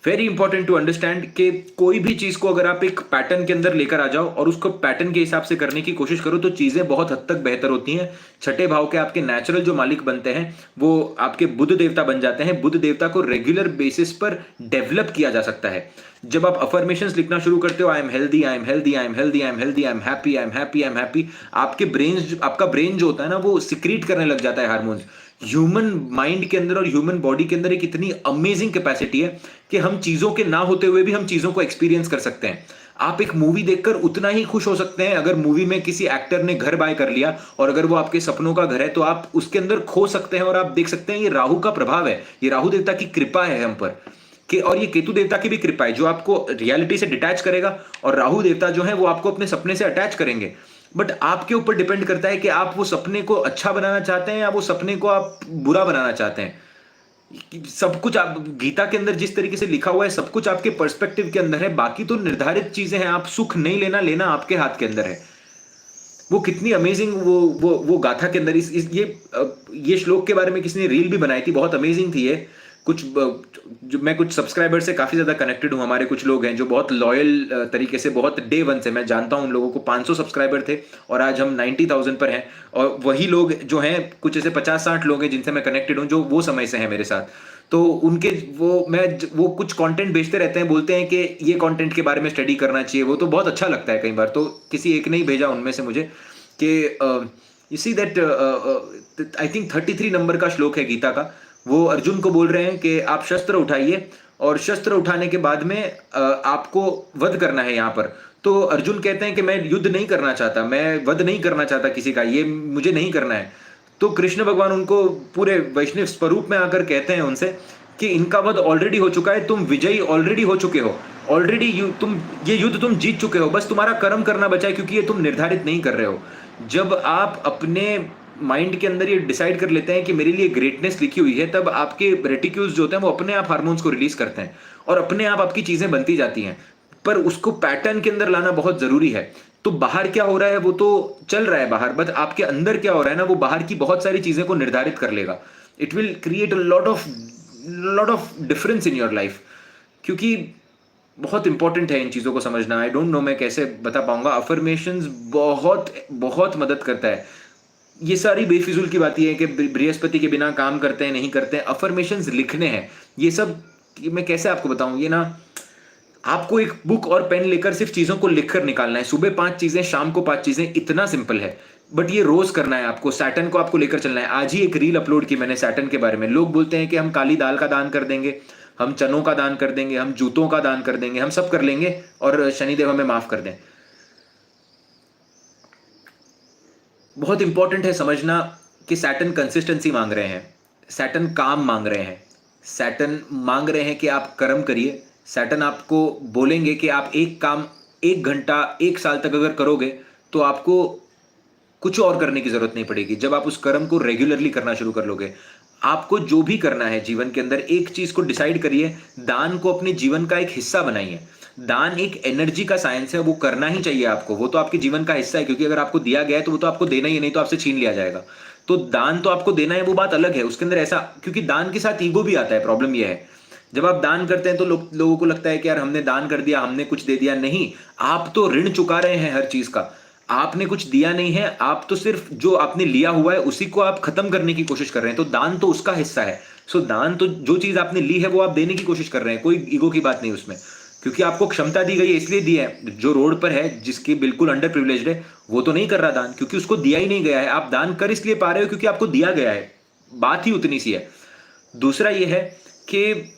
Speaker 1: Very important to understand कि कोई भी चीज को अगर आप एक पैटर्न के अंदर लेकर आ जाओ और उसको पैटर्न के हिसाब से करने की कोशिश करो, तो चीजें बहुत हद तक बेहतर होती हैं। छठे भाव के आपके नेचुरल जो मालिक बनते हैं, वो आपके बुध देवता बन जाते हैं। बुध देवता को रेगुलर बेसिस पर डेवलप किया जा सकता है। जब आप अफर्मेशंस लिखना शुरू करते हो, I am healthy, I am healthy, I am healthy, I am healthy, I am happy, I am happy, I am happy, आपका ब्रेन जो होता है ना, वो सिक्रीट करने लग जाता है हार्मोन्स। ह्यूमन माइंड के अंदर और ह्यूमन बॉडी के अंदर एक इतनी अमेजिंग कैपेसिटी है कि हम चीजों के ना होते हुए भी हम चीजों को एक्सपीरियंस कर सकते हैं। आप एक मूवी देखकर उतना ही खुश हो सकते हैं अगर मूवी में किसी एक्टर ने घर बाय कर लिया, और अगर वो आपके सपनों का घर है तो आप उसके अंदर खो सकते हैं और आप देख सकते हैं ये राहु का प्रभाव है, ये राहु देवता की कृपा है हम पर, कि और ये केतु देवता की भी कृपा है जो आपको रियलिटी से डिटैच करेगा, और राहु देवता जो है वो आपको अपने सपने से अटैच करेंगे। बट आपके ऊपर डिपेंड करता है कि आप वो सपने को अच्छा बनाना चाहते हैं या वो सपने को आप बुरा बनाना चाहते हैं। सब कुछ आप गीता के अंदर जिस तरीके से लिखा हुआ है सब कुछ आपके पर्सपेक्टिव के अंदर है, बाकी तो निर्धारित चीजें हैं, आप सुख नहीं लेना, लेना आपके हाथ के अंदर है। वो कितनी अमेजिंग वो गाथा के अंदर ये श्लोक के बारे में किसी ने रील भी बनाई थी, बहुत अमेजिंग थी ये। जो मैं कुछ सब्सक्राइबर से काफी ज्यादा कनेक्टेड हूं, हमारे कुछ लोग हैं जो बहुत लॉयल तरीके से, बहुत डे वन से मैं जानता हूं उन लोगों को। 500 सब्सक्राइबर थे और आज हम 90,000 पर हैं, और वही लोग जो हैं कुछ ऐसे 50-60 लोग हैं जिनसे मैं कनेक्टेड हूं जो वो समय से हैं मेरे साथ। तो उनके वो कुछ कंटेंट भेजते रहते हैं, बोलते हैं कि ये कंटेंट के बारे में स्टडी करना चाहिए, वो तो बहुत अच्छा लगता है। कई बार तो किसी एक ने ही भेजा उनमें से मुझे कि you see that I think 33 number का श्लोक है गीता का, वो अर्जुन को बोल रहे हैं कि आप शस्त्र उठाइए, और शस्त्र उठाने के बाद में आपको वध करना है यहाँ पर। तो अर्जुन कहते हैं कि मैं युद्ध नहीं करना चाहता, मैं वध नहीं करना चाहता किसी का, ये मुझे नहीं करना है। तो कृष्ण भगवान उनको पूरे वैष्णव स्वरूप में आकर कहते हैं उनसे कि इनका वध ऑलरेडी हो चुका है, तुम विजयी ऑलरेडी हो चुके हो, ऑलरेडी तुम ये युद्ध तुम जीत चुके हो, बस तुम्हारा कर्म करना बचा है, क्योंकि ये तुम निर्धारित नहीं कर रहे हो। जब आप अपने माइंड के अंदर ये डिसाइड कर लेते हैं कि मेरे लिए ग्रेटनेस लिखी हुई है, तब आपके रेटिक्यूल्स जो होते हैं वो अपने आप हार्मोन्स को रिलीज करते हैं और अपने आप आपकी चीजें बनती जाती हैं। पर उसको पैटर्न के अंदर लाना बहुत जरूरी है। तो बाहर क्या हो रहा है वो तो चल रहा है बाहर, बट आपके अंदर क्या हो रहा है ना, वो बाहर की बहुत सारी चीजें को निर्धारित कर लेगा। It will create a lot of difference in your life, क्योंकि बहुत इंपॉर्टेंट है इन चीजों को समझना। आई डोंट नो मैं कैसे बता पाऊंगा। अफर्मेशंस बहुत बहुत मदद करता है। ये सारी बेफिजूल की बात ये है कि बृहस्पति के बिना काम करते हैं नहीं करते हैं, अफर्मेशंस लिखने हैं ये सब। मैं कैसे आपको बताऊं, ये ना आपको एक बुक और पेन लेकर सिर्फ चीजों को लिखकर निकालना है, सुबह 5 चीजें शाम को 5 चीजें, इतना सिंपल है। बट ये रोज करना है आपको। सैटर्न को आपको लेकर चलना है। आज ही एक रील अपलोड की मैंने सैटर्न के बारे में। लोग बोलते हैं कि हम काली दाल का दान कर देंगे, हम चनों का दान कर देंगे, हम जूतों का दान कर देंगे, हम सब कर लेंगे और शनिदेव हमें माफ कर दें। बहुत इंपॉर्टेंट है समझना कि सैटर्न कंसिस्टेंसी मांग रहे हैं, सैटर्न काम मांग रहे हैं, सैटर्न मांग रहे हैं कि आप कर्म करिए। सैटर्न आपको बोलेंगे कि आप एक काम 1 घंटा 1 साल तक अगर करोगे तो आपको कुछ और करने की जरूरत नहीं पड़ेगी। जब आप उस कर्म को रेगुलरली करना शुरू कर लोगे, आपको जो भी करना है जीवन के अंदर, एक चीज को डिसाइड करिए, दान को अपने जीवन का एक हिस्सा बनाइए। दान एक एनर्जी का साइंस है, वो करना ही चाहिए आपको, वो तो आपके जीवन का हिस्सा है, क्योंकि अगर आपको दिया गया है तो वो तो आपको देना ही है, नहीं तो आपसे छीन लिया जाएगा। तो दान तो आपको देना है, वो बात अलग है। उसके अंदर ऐसा, क्योंकि दान के साथ ईगो भी आता है। प्रॉब्लम यह है जब आप दान करते हैं तो लोगों को लगता है कि यार हमने दान कर दिया, हमने कुछ दे दिया। नहीं, आप तो ऋण चुका रहे हैं हर चीज का। आपने कुछ दिया नहीं है, आप तो सिर्फ जो आपने लिया हुआ है उसी को आप खत्म करने की कोशिश कर रहे हैं। तो दान तो उसका हिस्सा है। सो दान तो जो चीज आपने ली है वो आप देने की कोशिश कर रहे हैं, कोई ईगो की बात नहीं उसमें, क्योंकि आपको क्षमता दी गई है इसलिए दी है। जो रोड पर है, जिसकी बिल्कुल अंडर प्रिविलेज्ड है, वो तो नहीं कर रहा दान, क्योंकि उसको दिया ही नहीं गया है। आप दान कर इसलिए पा रहे हो क्योंकि आपको दिया गया है। बात ही उतनी सी है। दूसरा ये है कि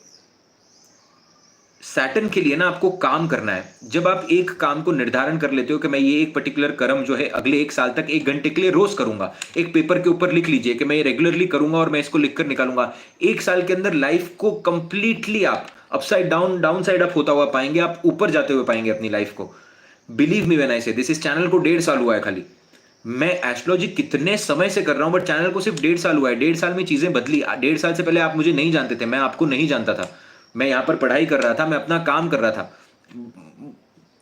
Speaker 1: सैटर्न के लिए ना आपको काम करना है। जब आप एक काम को निर्धारण कर लेते हो कि मैं ये एक पर्टिकुलर कर्म जो है अगले 1 साल तक 1 घंटे के लिए रोज करूंगा, एक पेपर के ऊपर लिख लीजिए कि मैं ये रेगुलरली करूंगा और मैं इसको लिखकर निकालूंगा। 1 साल के अंदर लाइफ को कंप्लीटली आप upside down, down side up होता हुआ पाएंगे, आप ऊपर जाते हुए पाएंगे अपनी लाइफ को। Believe me when I say this. इस चैनल को 1.5 साल हुआ है खाली। मैं एस्ट्रोलॉजी कितने समय से कर रहा हूं, बट चैनल को सिर्फ 1.5 साल हुआ है। 1.5 साल में चीजें बदली। 1.5 साल से पहले आप मुझे नहीं जानते थे, मैं आपको नहीं जानता था। मैं यहां पर पढ़ाई कर रहा था, मैं अपना काम कर रहा था।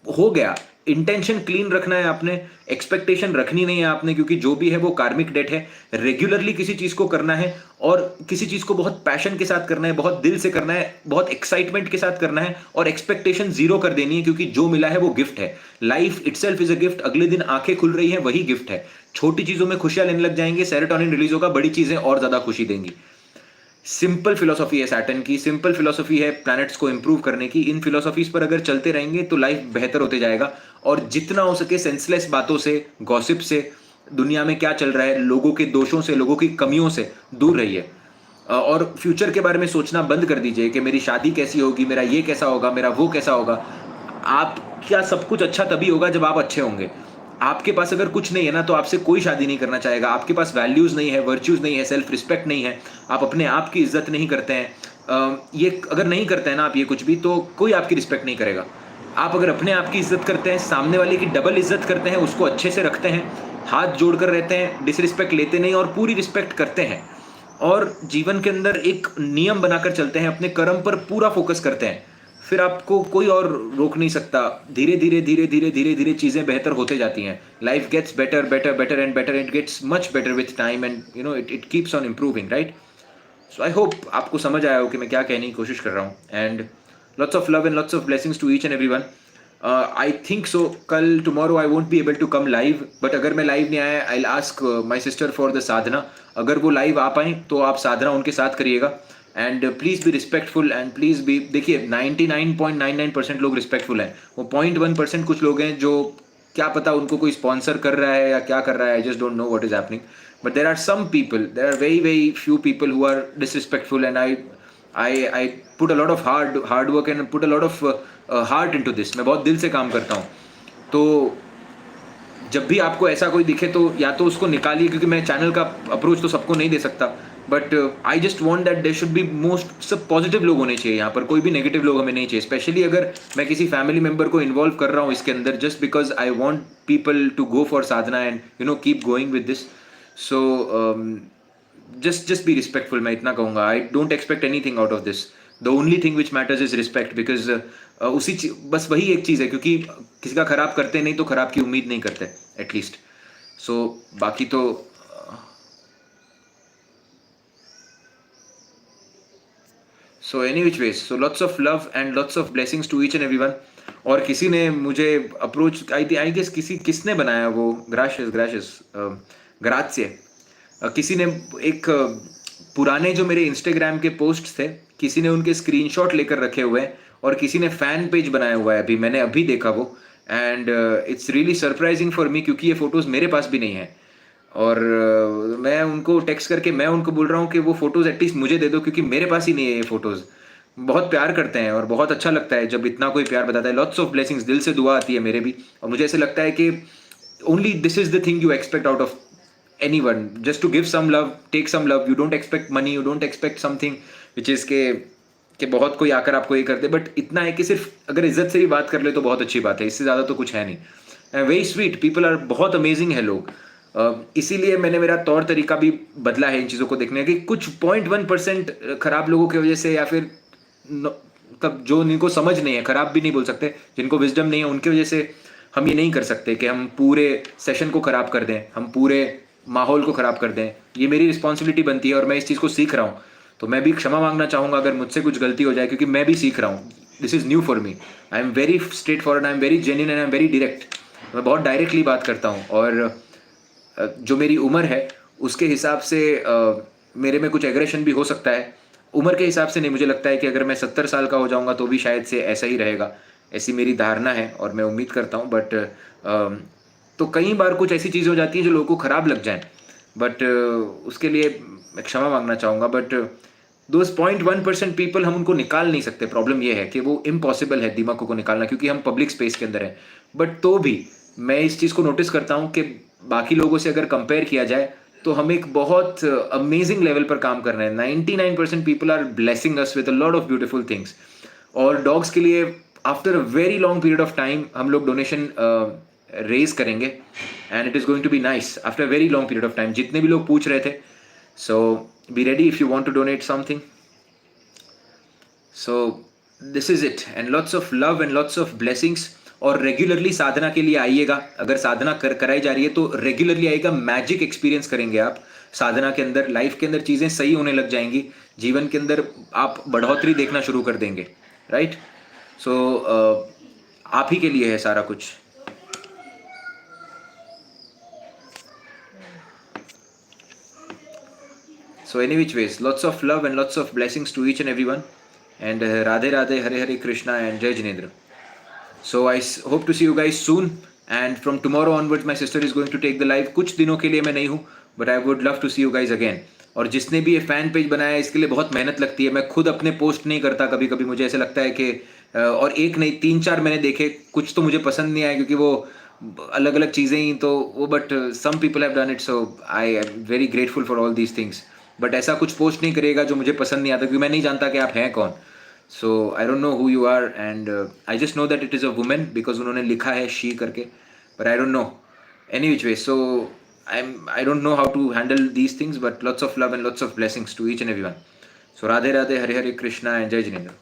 Speaker 1: हो गया। इंटेंशन क्लीन रखना है आपने, एक्सपेक्टेशन रखनी नहीं है आपने, क्योंकि जो भी है वो कार्मिक डेट है। रेगुलरली किसी चीज को करना है, और किसी चीज को बहुत पैशन के साथ करना है, बहुत दिल से करना है, बहुत एक्साइटमेंट के साथ करना है, और एक्सपेक्टेशन जीरो कर देनी है, क्योंकि जो मिला है वो गिफ्ट है। Life itself is a gift. अगले दिन आंखें खुल रही है, वही गिफ्ट है। छोटी चीजों में खुशियां लेने लग जाएंगे, सेरोटोनिन रिलीज होगा, बड़ी चीजें और ज्यादा खुशी देंगी। सिंपल फिलोसॉफी है सैटर्न की, सिंपल फिलोसॉफी है प्लैनेट्स को इंप्रूव करने की। इन फिलोसॉफीज पर अगर चलते रहेंगे तो लाइफ बेहतर होते जाएगा। और जितना हो सके सेंसलेस बातों से, गॉसिप से, दुनिया में क्या चल रहा है, लोगों के दोषों से, लोगों की कमियों से दूर रहिए। और फ्यूचर के बारे में सोचना बंद कर दीजिए कि मेरी शादी कैसी होगी, मेरा ये कैसा होगा, मेरा वो कैसा होगा। आपका सब कुछ अच्छा तभी होगा जब आप अच्छे होंगे। आपके पास अगर कुछ नहीं है ना, तो आपसे कोई शादी नहीं करना चाहेगा। आपके पास वैल्यूज़ नहीं है, वर्च्यूज़ नहीं है, सेल्फ रिस्पेक्ट नहीं है, आप अपने आप की इज्जत नहीं करते हैं। ये अगर नहीं करते हैं ना आप ये कुछ भी, तो कोई आपकी रिस्पेक्ट नहीं करेगा। आप अगर अपने आप की इज्जत करते हैं, सामने वाले की डबल इज्जत करते हैं, उसको अच्छे से रखते हैं, हाथ जोड़कर रहते हैं, डिसरिस्पेक्ट लेते नहीं और पूरी रिस्पेक्ट करते हैं, और जीवन के अंदर एक नियम बनाकर चलते हैं, अपने कर्म पर पूरा फोकस करते हैं, फिर आपको कोई और रोक नहीं सकता। धीरे धीरे धीरे धीरे धीरे धीरे चीज़ें बेहतर होते जाती हैं। Life gets better better better and better, it gets much better with time, and it it keeps on improving, right? So I hope आपको समझ आया हो कि मैं क्या कहने की कोशिश कर रहा हूँ। And lots of love and lots of blessings to each and every one. I think so कल tomorrow I won't be able to come live, but अगर मैं लाइव नहीं आया, I ask my sister for the sadhana. अगर वो live आ पाएँ तो आप साधना उनके साथ करिएगा। And please be respectful, and please be, देखिए 99.99% लोग रिस्पेक्टफुल हैं। वो 0.1% कुछ लोग हैं जो क्या पता उनको कोई स्पॉन्सर कर रहा है या क्या कर रहा है, I just don't know what is happening. But there are some people, there are very very few people who are disrespectful, and I put a lot of hard work and put a lot of heart into this. मैं बहुत दिल से काम करता हूँ। तो जब भी आपको ऐसा कोई दिखे तो या तो उसको निकालिए, क्योंकि मैं चैनल का अप्रोच तो सबको नहीं दे सकता, but I just want that there should be most सब पॉजिटिव लोग होने चाहिए यहाँ पर, कोई भी नेगेटिव लोग हमें नहीं चाहिए। स्पेशली अगर मैं किसी फैमिली मेम्बर को इन्वॉल्व कर रहा हूँ इसके अंदर, just because I want people to go for sadhana and keep going with this. So just be respectful, मैं इतना कहूँगा। I don't expect anything out of this. The only thing which matters is respect, because बस वही एक चीज़ है, क्योंकि किसी का खराब करते नहीं तो खराब की उम्मीद नहीं करते एटलीस्ट। सो बाकी तो so any which ways, so lots of love and lots of blessings to each and every one. और किसी ने मुझे अप्रोच, आई गेस किसने बनाया वो, ग्राशियस ग्राशियस ग्रात्य, किसी ने एक पुराने जो मेरे इंस्टाग्राम के पोस्ट थे, किसी ने उनके स्क्रीनशॉट लेकर रखे हुए हैं और किसी ने फैन पेज बनाया हुआ है। अभी मैंने अभी देखा वो, and it's really surprising for me, क्योंकि ये फोटोज़ मेरे पास भी नहीं है। और मैं उनको टेक्स्ट करके मैं उनको बोल रहा हूँ कि वो फ़ोटोज़ एटलीस्ट मुझे दे दो, क्योंकि मेरे पास ही नहीं है ये फ़ोटोज़। बहुत प्यार करते हैं और बहुत अच्छा लगता है जब इतना कोई प्यार बताता है। लॉट्स ऑफ ब्लेसिंग्स, दिल से दुआ आती है मेरे भी, और मुझे ऐसे लगता है कि only this is the thing you expect out of anyone, just to give some love, take some love. You don't expect money, you don't expect something which is कि बहुत कोई आकर आपको ये करते, बट इतना है कि सिर्फ अगर इज्जत से भी बात कर ले तो बहुत अच्छी बात है, इससे ज़्यादा तो कुछ है नहीं। वेरी स्वीट पीपल आर, बहुत अमेजिंग है लोग। इसीलिए मैंने मेरा तौर तरीका भी बदला है इन चीज़ों को देखने का, कि कुछ 0.1% खराब लोगों की वजह से, या फिर कब जो जिनको समझ नहीं है, खराब भी नहीं बोल सकते, जिनको विजडम नहीं है, उनकी वजह से हम ये नहीं कर सकते कि हम पूरे सेशन को ख़राब कर दें, हम पूरे माहौल को ख़राब कर दें। ये मेरी रिस्पॉन्सिबिलिटी बनती है और मैं इस चीज़ को सीख रहा हूँ। तो मैं भी क्षमा मांगना चाहूँगा अगर मुझसे कुछ गलती हो जाए, क्योंकि मैं भी सीख रहा हूँ। This is new for me. I am very straight forward, I am very genuine and I am very direct. मैं बहुत डायरेक्टली बात करता हूँ, और जो मेरी उम्र है उसके हिसाब से मेरे में कुछ एग्रेशन भी हो सकता है। उम्र के हिसाब से नहीं, मुझे लगता है कि अगर मैं 70 साल का हो जाऊँगा तो भी शायद से ऐसा ही रहेगा, ऐसी मेरी धारणा है और मैं उम्मीद करता हूँ। बट तो कई बार कुछ ऐसी चीज़ें हो जाती हैं जो लोगों को ख़राब लग जाएं, बट उसके लिए मैं क्षमा मांगना चाहूँगा। बट दोज 0.1% पीपल, हम उनको निकाल नहीं सकते। प्रॉब्लम ये है कि वो इम्पॉसिबल है दिमागों को निकालना, क्योंकि हम पब्लिक स्पेस के अंदर हैं। बट तो भी मैं इस चीज़ को नोटिस करता हूँ कि बाकी लोगों से अगर कंपेयर किया जाए तो हम एक बहुत अमेजिंग लेवल पर काम कर रहे हैं। 99% people are blessing us with a lot of beautiful things. और डॉग्स के लिए after a very long period of time हम लोग डोनेशन रेज करेंगे, and it is going to be nice after a very long period of time. जितने भी लोग पूछ रहे थे, so be ready if you want to donate something. So this is it, and lots of love and lots of blessings. और regularly साधना के लिए आइएगा। अगर साधना कराई जा रही है तो रेगुलरली आइएगा। मैजिक एक्सपीरियंस करेंगे आप साधना के अंदर। लाइफ के अंदर चीज़ें सही होने लग जाएंगी, जीवन के अंदर आप बढ़ोतरी देखना शुरू कर देंगे, राइट? सो आप ही के लिए है सारा कुछ। So any which ways, lots of love and lots of blessings to each and everyone. And Radhe Radhe, Hare Hare Krishna, and Jai Jinendra. So I hope to see you guys soon. And from tomorrow onwards, my sister is going to take the live. कुछ दिनों के लिए मैं नहीं हूँ, but I would love to see you guys again. और जिसने भी ये फैन पेज बनाया है इसके लिए बहुत मेहनत लगती है। मैं खुद अपने पोस्ट नहीं करता, कभी कभी मुझे ऐसे लगता है कि और एक नहीं 3-4 मैंने देखे, कुछ तो मुझे पसंद नहीं आया क्योंकि वो अलग अलग चीज़ें ही तो वो, but some people have done it, so I am very grateful for all these things. But ऐसा कुछ पोस्ट नहीं करिएगा जो मुझे पसंद नहीं आता, क्योंकि मैं नहीं जानता कि आप हैं कौन। So I don't know who you are, and I just know that it is a women because उन्होंने लिखा है शी करके, but I don't know any which way. So I don't know how to handle these things, but lots of love and lots of blessings to each and everyone. So Radhe Radhe, Hare Hare Krishna, and Jai Jinendra.